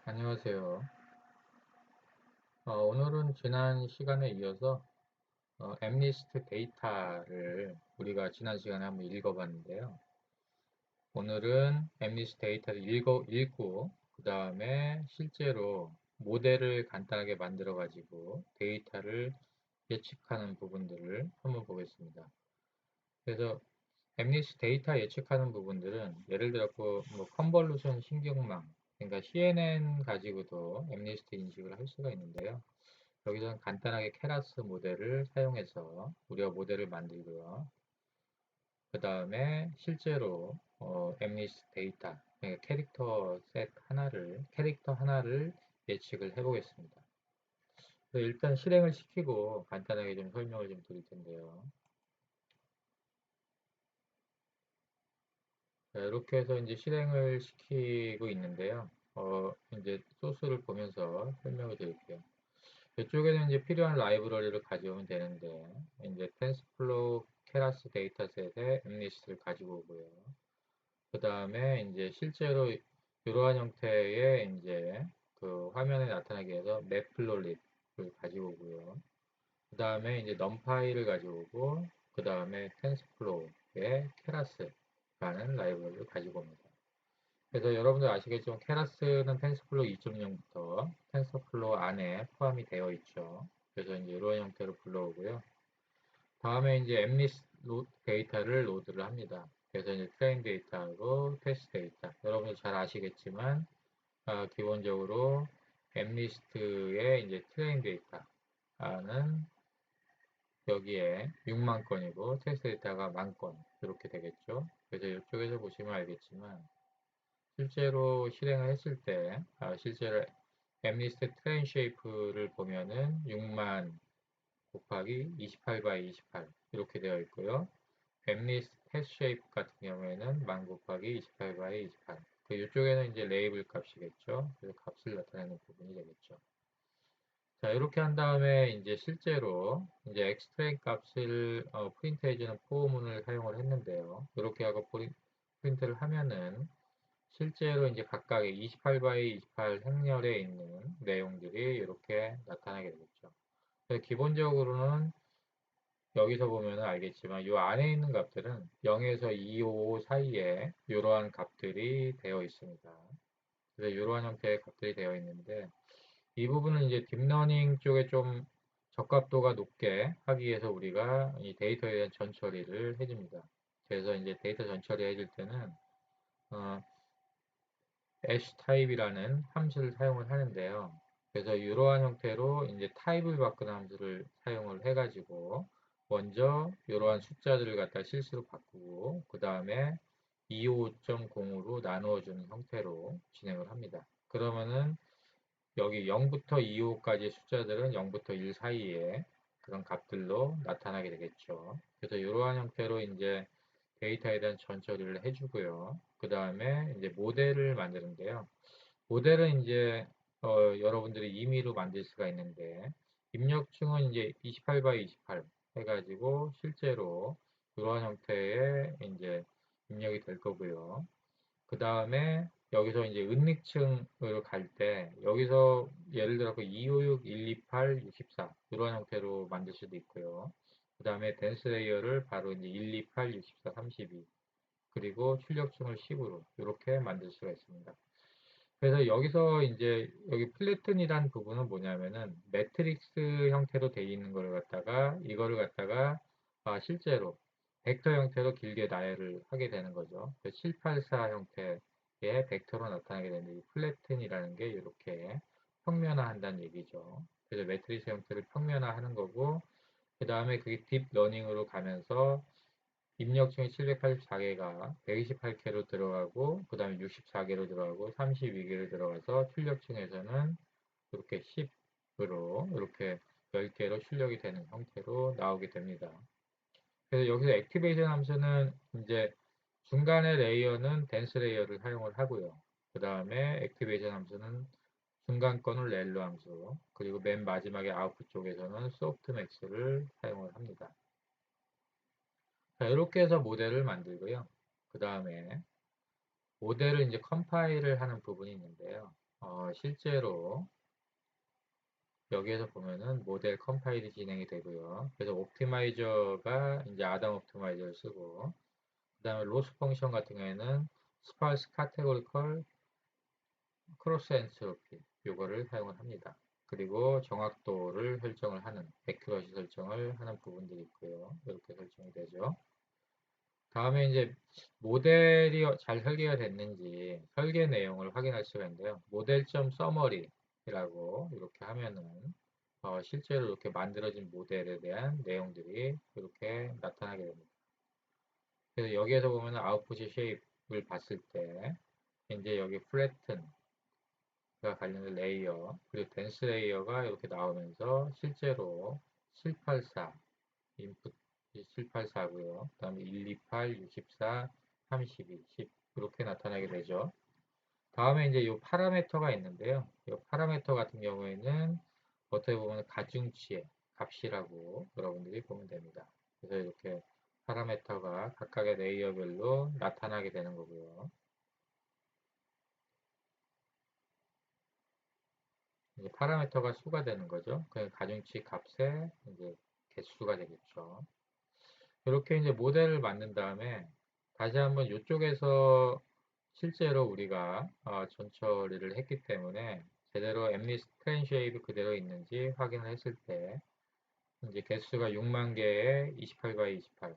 안녕하세요. 오늘은 지난 시간에 이어서 엠리스트 데이터를 우리가 지난 시간에 한번 읽어봤는데요. 오늘은 엠리스트 데이터를 읽고 그 다음에 실제로 모델을 간단하게 만들어 가지고 데이터를 예측하는 부분들을 한번 보겠습니다. 그래서 엠리스트 데이터 예측하는 부분들은 예를 들어 뭐 컨볼루션 신경망, 그러니까 CNN 가지고도 엠리스트 인식을 할 수가 있는데요. 여기서는 간단하게 케라스 모델을 사용해서 우리가 모델을 만들고요. 그 다음에 실제로 엠리스 데이터, 그러니까 캐릭터 하나를 예측을 해보겠습니다. 일단 실행을 시키고 간단하게 좀 설명을 좀 드릴 텐데요. 자, 이렇게 해서 이제 실행을 시키고 있는데요. 이제 소스를 보면서 설명을 드릴게요. 이쪽에는 이제 필요한 라이브러리를 가져오면 되는데, 이제 TensorFlow 케라스 데이터셋에 엠리스트를 가지고 오고요. 그 다음에 이제 실제로 이러한 형태의 이제 그 화면에 나타나게 해서 맵플로릿을 가지고 오고요. 그 다음에 이제 numPy를 가지고 오고, 그 다음에 TensorFlow의 케라스라는 라이브러리를 가지고 옵니다. 그래서 여러분들 아시겠지만 케라스는 텐서플로우 2.0부터 텐서플로우 안에 포함이 되어 있죠. 그래서 이제 이런 형태로 불러오고요. 다음에 이제 엠리스 데이터를 로드를 합니다. 그래서 이제 트레인 데이터하고 테스트 데이터. 여러분들 잘 아시겠지만 기본적으로 엠리스트의 이제 트레인 데이터는 여기에 6만 건이고 테스트 데이터가 10,000건 이렇게 되겠죠. 그래서 이쪽에서 보시면 알겠지만 실제로 실행을 했을 때, 실제로 엠리스트 트레인 쉐이프를 보면은 6만 곱하기 28 바이 28 이렇게 되어 있고요. 엠리스트 테스트 쉐이프 같은 경우에는 만 곱하기 28 바이 28. 이쪽에는 이제 레이블 값이겠죠. 그래서 값을 나타내는 부분이 되겠죠. 자, 이렇게 한 다음에 이제 실제로 이제 엑스트랙 값을 프린트해주는 포문을 사용을 했는데요. 이렇게 하고 프린트를 하면은 실제로 이제 각각의 28 바이 28 행렬에 있는 내용들이 이렇게 나타나게 되겠죠. 그래서 기본적으로는 여기서 보면 알겠지만 이 안에 있는 값들은 0에서 255 사이에 이러한 값들이 되어 있습니다. 그래서 이러한 형태의 값들이 되어 있는데 이 부분은 이제 딥러닝 쪽에 좀 적합도가 높게 하기 위해서 우리가 이 데이터에 대한 전처리를 해줍니다. 그래서 이제 데이터 전처리 해줄 때는 어, 애쉬 타입이라는 함수를 사용을 하는데요. 그래서 이러한 형태로 이제 타입을 바꾸는 함수를 사용을 해가지고 먼저 이러한 숫자들을 갖다 실수로 바꾸고 그 다음에 25.0으로 나누어주는 형태로 진행을 합니다. 그러면은 여기 0부터 25까지 숫자들은 0부터 1 사이에 그런 값들로 나타나게 되겠죠. 그래서 이러한 형태로 이제 데이터에 대한 전처리를 해주고요. 그 다음에 이제 모델을 만드는데요. 모델은 이제 여러분들이 임의로 만들 수가 있는데 입력층은 이제 28 바이 28 해가지고 실제로 이러한 형태의 이제 입력이 될 거고요. 그 다음에 여기서 이제 은닉층으로 갈 때 여기서 예를 들어 256, 128, 64 이런 형태로 만들 수도 있고요. 그 다음에 댄스 레이어를 바로 이제 128, 64, 32 그리고 출력층을 10으로 이렇게 만들 수가 있습니다. 그래서 여기서 이제 여기 플래튼이란 부분은 뭐냐면은 매트릭스 형태로 되어 있는 걸 갖다가 이거를 갖다가 실제로 벡터 형태로 길게 나열을 하게 되는 거죠. 784 형태의 벡터로 나타나게 되는 이 플래튼이라는 게 이렇게 평면화한다는 얘기죠. 그래서 매트릭스 형태를 평면화하는 거고 그 다음에 그게 딥러닝으로 가면서 입력층이 784개가 128개로 들어가고 그 다음에 64개로 들어가고 32개로 들어가서 출력층에서는 이렇게 10으로 이렇게 10개로 출력이 되는 형태로 나오게 됩니다. 그래서 여기서 액티베이션 함수는 이제 중간의 레이어는 댄스 레이어를 사용을 하고요. 그 다음에 액티베이션 함수는 중간 거는 렐로 함수 그리고 맨 마지막에 아웃풋 쪽에서는 소프트맥스를 사용을 합니다. 자, 이렇게 해서 모델을 만들고요. 그 다음에 모델을 이제 컴파일을 하는 부분이 있는데요. 실제로 여기에서 보면은 모델 컴파일이 진행이 되고요. 그래서 옵티마이저가 이제 아담 옵티마이저를 쓰고, 그 다음에 로스 펑션 같은 경우에는 스파르스 카테고리컬 크로스 엔트로피 요거를 사용을 합니다. 그리고 정확도를 설정을 하는, 액큐러시 설정을 하는 부분들이 있고요. 이렇게 설정이 되죠. 다음에 이제 모델이 잘 설계가 됐는지 설계 내용을 확인할 수가 있는데요. 모델.서머리라고 이렇게 하면은 실제로 이렇게 만들어진 모델에 대한 내용들이 이렇게 나타나게 됩니다. 그래서 여기에서 보면 아웃풋이 쉐입을 봤을 때 이제 여기 플래튼과 관련된 레이어 그리고 댄스 레이어가 이렇게 나오면서 실제로 784 인풋 784고요. 그 다음에 128, 64, 32, 10 이렇게 나타나게 되죠. 다음에 이제 이 파라메터가 있는데요. 이 파라메터 같은 경우에는 어떻게 보면 가중치의 값이라고 여러분들이 보면 됩니다. 그래서 이렇게 파라메터가 각각의 레이어별로 나타나게 되는 거고요. 이제 파라메터가 수가 되는 거죠. 그 가중치 값의 이제 개수가 되겠죠. 이렇게 이제 모델을 만든 다음에 다시 한번 이쪽에서 실제로 우리가 전 처리를 했기 때문에 제대로 엠리스 트렌 쉐입이 그대로 있는지 확인을 했을 때 이제 개수가 6만 개에 28 by 28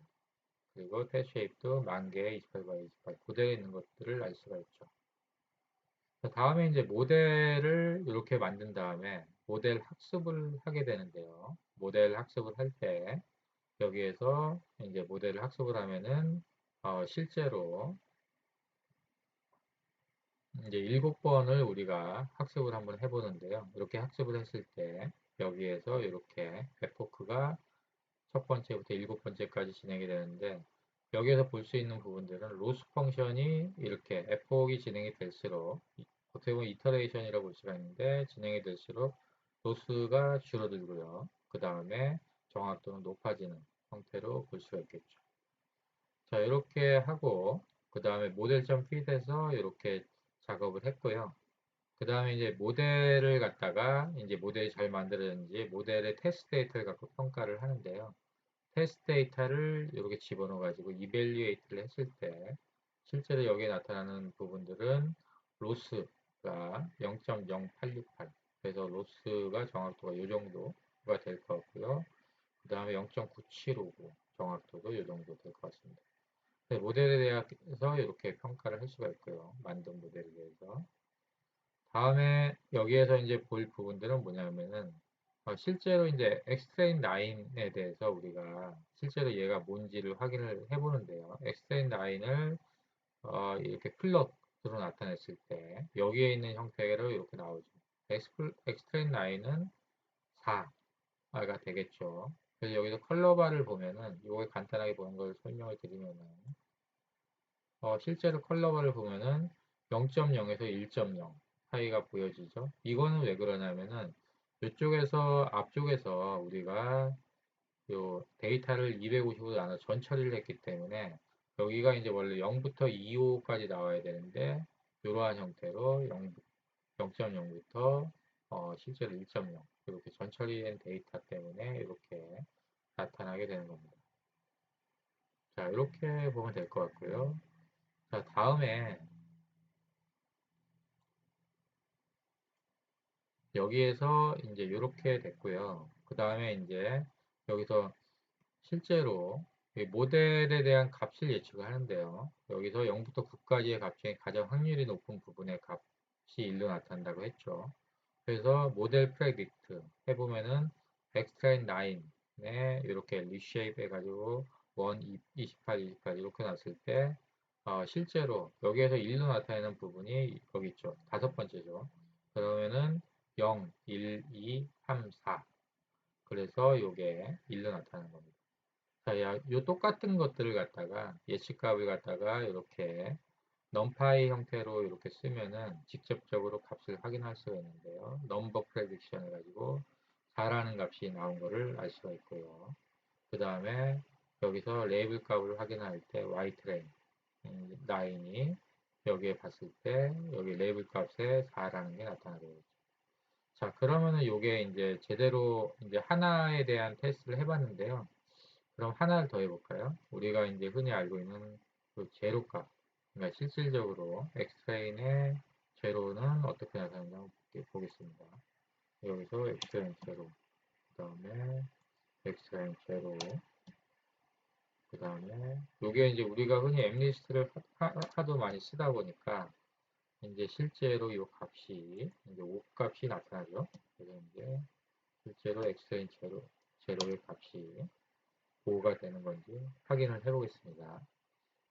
그리고 테스트 쉐입도 1만 개에 28 by 28 그대로 있는 것들을 알 수가 있죠. 다음에 이제 모델을 이렇게 만든 다음에 모델 학습을 하게 되는데요. 모델 학습을 할 때 여기에서 이제 모델을 학습을 하면은 실제로 이제 7번을 우리가 학습을 한번 해보는데요. 이렇게 학습을 했을 때 여기에서 이렇게 에포크가 첫 번째부터 7번째까지 진행이 되는데 여기에서 볼 수 있는 부분들은 로스 펑션이 이렇게 에포크가 진행이 될수록 어떻게 보면 이터레이션이라고 볼 수가 있는데 진행이 될수록 로스가 줄어들고요. 그 다음에 정확도는 높아지는 형태로 볼 수가 있겠죠. 자, 이렇게 하고 그 다음에 모델.점 핏에서 이렇게 작업을 했고요. 그 다음에 이제 모델을 갖다가 이제 모델이 잘 만들어졌는지 모델의 테스트 데이터를 갖고 평가를 하는데요. 테스트 데이터를 이렇게 집어넣어 가지고 이벨리에이트를 했을 때 실제로 여기에 나타나는 부분들은 로스가 0.0868 그래서 로스가 정확도가 이 정도가 될 것 같고요. 그 다음에 0.9759 정확도도 이 정도 될 것 같습니다. 모델에 대해서 이렇게 평가를 할 수가 있고요. 만든 모델에 대해서. 다음에 여기에서 이제 볼 부분들은 뭐냐면은 실제로 이제 엑스트레인 라인에 대해서 우리가 실제로 얘가 뭔지를 확인을 해보는데요. 엑스트레인 라인을 이렇게 플롯으로 나타냈을 때 여기에 있는 형태로 이렇게 나오죠. 엑스트레인 라인은 4가 되겠죠. 그래서 여기서 컬러바를 보면은 이거 간단하게 보는 걸 설명을 드리면은 실제로 컬러바를 보면은 0.0에서 1.0 사이가 보여지죠. 이거는 왜 그러냐면은 이쪽에서 앞쪽에서 우리가 요 데이터를 250으로 나눠 전 처리를 했기 때문에 여기가 이제 원래 0부터 2호까지 나와야 되는데 이러한 형태로 0.0부터 실제로 1.0 이렇게 전 처리된 데이터 때문에 이렇게 나타나게 되는 겁니다. 자, 이렇게 보면 될 것 같고요. 자, 다음에 여기에서 이제 이렇게 됐고요. 그 다음에 이제 여기서 실제로 모델에 대한 값을 예측을 하는데요. 여기서 0부터 9까지의 값 중에 가장 확률이 높은 부분의 값이 1로 나타난다고 했죠. 그래서 모델 프레딕트 해보면은 백스트라인 9에 이렇게 리쉐이프 해가지고 1, 28, 28 이렇게 났을 때 실제로 여기에서 1로 나타내는 부분이 여기 있죠. 다섯 번째죠. 그러면은 0, 1, 2, 3, 4 그래서 이게 1로 나타나는 겁니다. 자, 요 똑같은 것들을 갖다가 예측값을 갖다가 이렇게 numPy 형태로 이렇게 쓰면은 직접적으로 값을 확인할 수가 있는데요. 넘버 프레딕션 해가지고 4라는 값이 나온 거를 알 수가 있고요. 그 다음에 여기서 레이블 값을 확인할 때 y트레인 라인이 여기에 봤을 때 여기 레이블 값에 4라는 게 나타나겠죠. 자, 그러면은 요게 이제 제대로 이제 하나에 대한 테스트를 해봤는데요. 그럼 하나를 더 해볼까요? 우리가 이제 흔히 알고 있는 그 제로 값. 그러니까 실질적으로 xtrain의 제로는 어떻게 나타나는지 한번 보겠습니다. 여기서 xtrain 제로, 그 다음에 xtrain 제로, 그 다음에 요게 이제 우리가 흔히 엠리스트를 하도 많이 쓰다 보니까 이제 실제로 이 값이 이제 5 값이 나타나죠. 그래서 이제 실제로 xtrain 제로의 값이 5가 되는 건지 확인을 해 보겠습니다.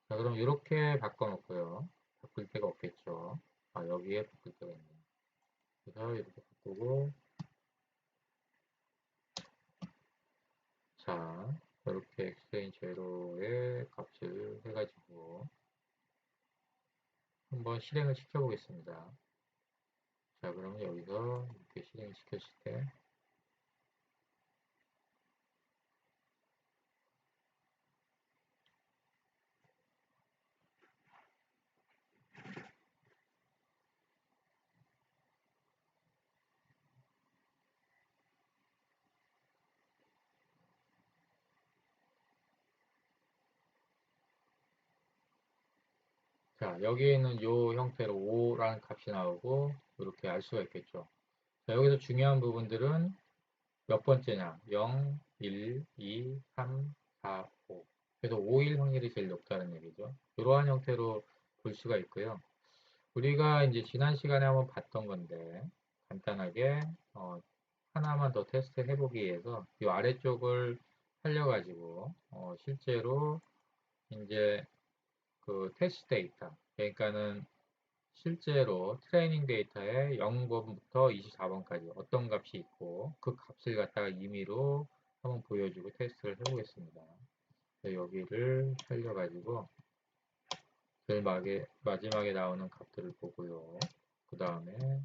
자, 그럼 이렇게 바꿔놓고요. 바꿀 데가 없겠죠. 아, 여기에 바꿀 데가 있네요. 그래서 이렇게 바꾸고, 자, 이렇게 xtrain 제로의 값을 해가지고 한번 실행을 시켜 보겠습니다. 자, 그러면 여기서 이렇게 실행을 시켰을 때, 자, 여기에는 이 형태로 5라는 값이 나오고, 이렇게 알 수가 있겠죠. 자, 여기서 중요한 부분들은 몇 번째냐? 0, 1, 2, 3, 4, 5. 그래서 5일 확률이 제일 높다는 얘기죠. 이러한 형태로 볼 수가 있고요. 우리가 이제 지난 시간에 한번 봤던 건데, 간단하게, 하나만 더 테스트 해보기 위해서 이 아래쪽을 살려가지고, 실제로 이제 그 테스트 데이터, 그러니까는 실제로 트레이닝 데이터에 0번부터 24번까지 어떤 값이 있고 그 값을 갖다가 임의로 한번 보여주고 테스트를 해보겠습니다. 여기를 살려가지고 제일 마지막에 나오는 값들을 보고요. 그 다음에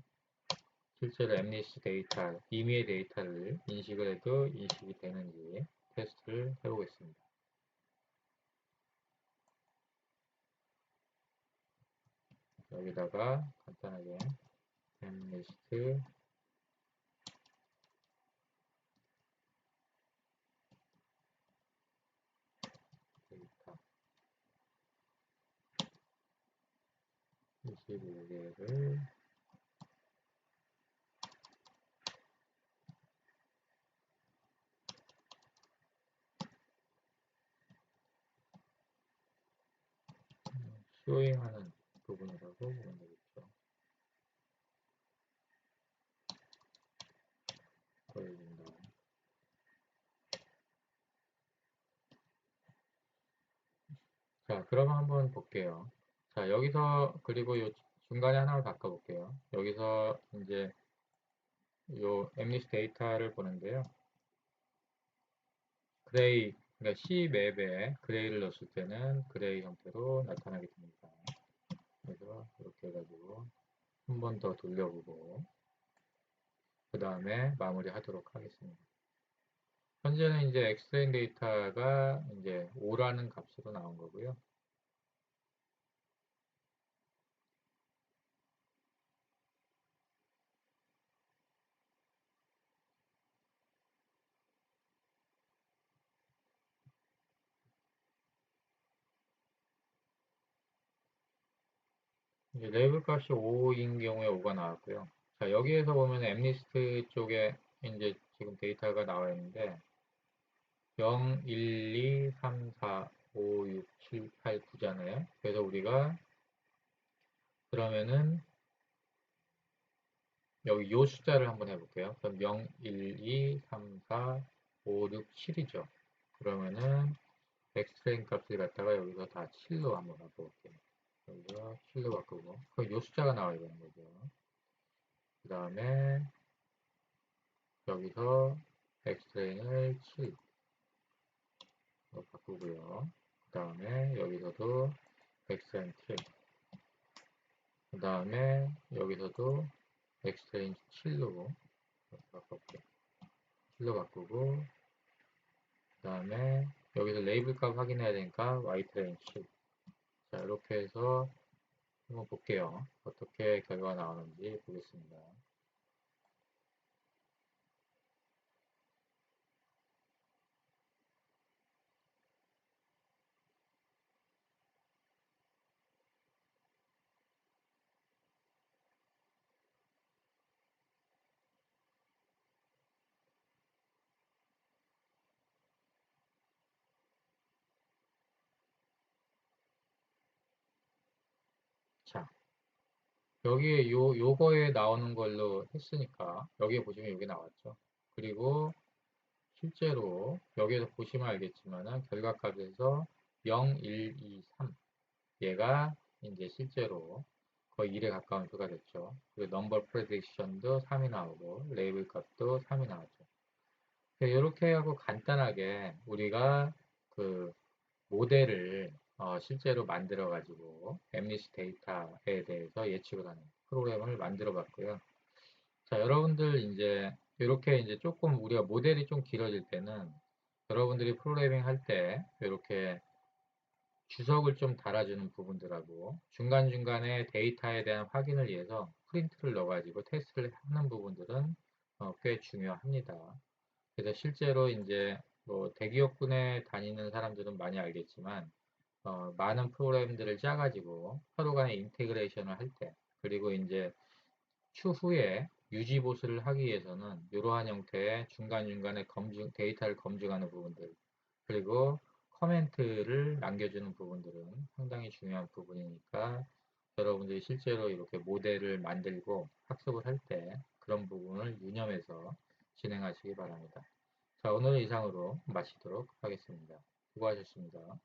실제로 엠니스 데이터, 임의의 데이터를 인식을 해도 인식이 되는지 테스트를 해보겠습니다. 여기다가 간단하게 엠리스트 데이터 25개를 쇼잉하는 부분이라고 보면 되겠죠. 보여준다. 자, 그러면 한번 볼게요. 자, 여기서 그리고 요 중간에 하나를 바꿔볼게요. 여기서 이제 요 엠리스 데이터를 보는데요. 그레이, 그러니까 C 맵에 그레이를 넣었을 때는 그레이 형태로 나타나게 됩니다. 그래서 이렇게 해가지고 한 번 더 돌려보고 그 다음에 마무리하도록 하겠습니다. 현재는 이제 엑스트레인 데이터가 이제 5라는 값으로 나온 거고요. 이제 레이블 값이 5인 경우에 5가 나왔고요. 자, 여기에서 보면 엠리스트 쪽에 이제 지금 데이터가 나와 있는데 0, 1, 2, 3, 4, 5, 6, 7, 8, 9잖아요. 그래서 우리가 그러면은 여기 요 숫자를 한번 해볼게요. 그럼 0, 1, 2, 3, 4, 5, 6, 7이죠. 그러면은 엑스트레인 값을 갖다가 여기서 다 7로 한번 바꿔볼게요. 여기서 7로 바꾸고 그럼 요 숫자가 나와야 되는 거죠. 그 다음에 여기서 엑스트레인을 7로 바꾸고요. 그 다음에 여기서도 엑스트레인 7. 그 다음에 여기서도 엑스트레인 7로 바꿀게요. 7로 바꾸고 그 다음에 여기서 레이블 값 확인해야 되니까 y트레인 7. 자, 이렇게 해서 한번 볼게요. 어떻게 결과가 나오는지 보겠습니다. 자, 여기에 요거에 나오는 걸로 했으니까 여기에 보시면 이게 나왔죠. 그리고 실제로 여기에서 보시면 알겠지만은 결과값에서 0, 1, 2, 3 얘가 이제 실제로 거의 1에 가까운 수가 됐죠. 그리고 넘버 프레딕션도 3이 나오고 레이블 값도 3이 나왔죠. 이렇게 하고 간단하게 우리가 그 모델을 실제로 만들어 가지고 엠니시 데이터에 대해서 예측을 하는 프로그램을 만들어 봤고요. 자, 여러분들 이제 이렇게 이제 조금 우리가 모델이 좀 길어질 때는 여러분들이 프로그래밍 할 때 이렇게 주석을 좀 달아주는 부분들하고 중간중간에 데이터에 대한 확인을 위해서 프린트를 넣어가지고 테스트를 하는 부분들은 꽤 중요합니다. 그래서 실제로 이제 뭐 대기업군에 다니는 사람들은 많이 알겠지만 많은 프로그램들을 짜가지고 서로 간에 인테그레이션을 할 때, 그리고 이제 추후에 유지 보수를 하기 위해서는 이러한 형태의 중간중간에 데이터를 검증하는 부분들, 그리고 커멘트를 남겨주는 부분들은 상당히 중요한 부분이니까 여러분들이 실제로 이렇게 모델을 만들고 학습을 할 때 그런 부분을 유념해서 진행하시기 바랍니다. 자, 오늘은 이상으로 마치도록 하겠습니다. 수고하셨습니다.